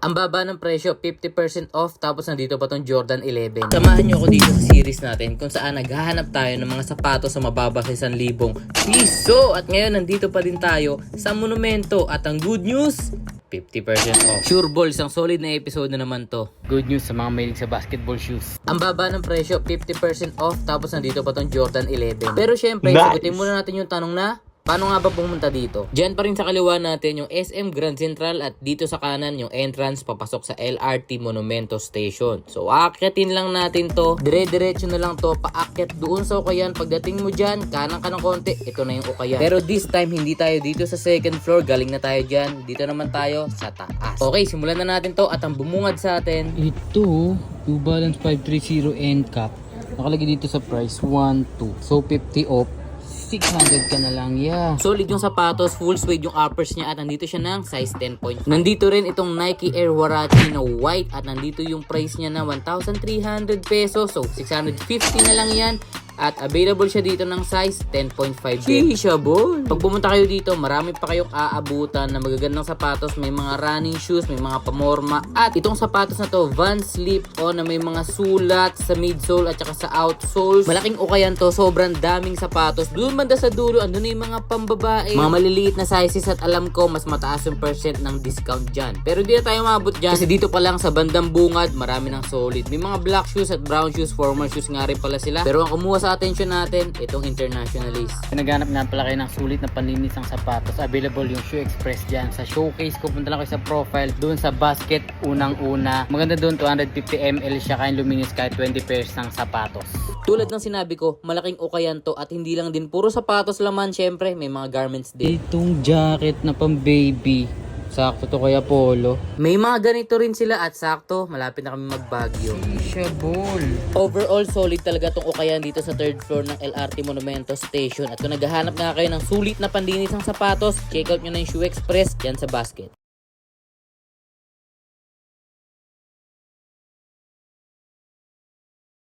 Ang baba ng presyo, 50% off, tapos nandito pa tong Jordan 11. Samahan nyo ako dito sa series natin kung saan naghahanap tayo ng mga sapatos sa mababa sa 1,000 piso. At ngayon nandito pa din tayo sa Monumento at ang good news, 50% off. Sure ball, isang solid na episode na naman to. Good news sa mga mahilig sa basketball shoes. Ang baba ng presyo, 50% off, tapos nandito pa tong Jordan 11. Pero syempre, sagutin muna natin yung tanong na, paano nga ba pumunta dito? Diyan pa rin sa kaliwa natin yung SM Grand Central at dito sa kanan yung entrance papasok sa LRT Monumento Station. So aakyatin lang natin to. Dire-diretso na lang to. Paakyat doon sa Ukayan. Pagdating mo dyan, kanan ka ng konti, ito na yung Ukayan. Pero this time, hindi tayo dito sa second floor. Galing na tayo dyan. Dito naman tayo sa taas. Okay, simulan na natin to at ang bumungad sa atin. Ito, New Balance 530 NCAP. Nakalagay dito sa price 1, 2. So 50 off. 600 ka na lang, yeah. Solid yung sapatos, full suede yung uppers niya at nandito siya ng size 10.5. Nandito rin itong Nike Air Huarache na white at nandito yung price niya na 1,300 pesos. So 650 na lang yan. At available siya dito ng size 10.5 din. Ball. Pag pumunta kayo dito, marami pa kayong aabutan na magagandang sapatos. May mga running shoes, may mga pamorma. At itong sapatos na to, Vans Slip-On na may mga sulat sa midsole at saka sa outsoles. Malaking Ukayan to, sobrang daming sapatos. Doon banda sa dulo, andun na yung mga pambabae. Mga maliliit na sizes at alam ko, mas mataas yung percent ng discount dyan. Pero di na tayo maabot dyan. Kasi dito pa lang sa bandang bungad, marami ng solid. May mga black shoes at brown shoes, formal shoes nga rin pala sila. Pero ang kumuha sa attention natin, itong internationalist. Naghanap nga pala kayo ng sulit na panlinis ng sapatos. Available yung Shoe Express dyan. Sa showcase ko, punta lang kayo sa profile. Doon sa basket, unang-una. Maganda doon, 250 ml siya. Kaya luminis kahit 20 pairs ng sapatos. Tulad ng sinabi ko, malaking Ukayan to at hindi lang din puro sapatos laman. Syempre, may mga garments din. Itong jacket na pang baby. Sakto to kaya polo. May mga ganito rin sila at sakto, malapit na kami magbagyo. Ball. Overall, solid talaga tong Ukayan dito sa third floor ng LRT Monumento Station. At kung naghahanap nga kayo ng sulit na panlinis ng sapatos, check out nyo na yung Shoe Express dyan sa basket.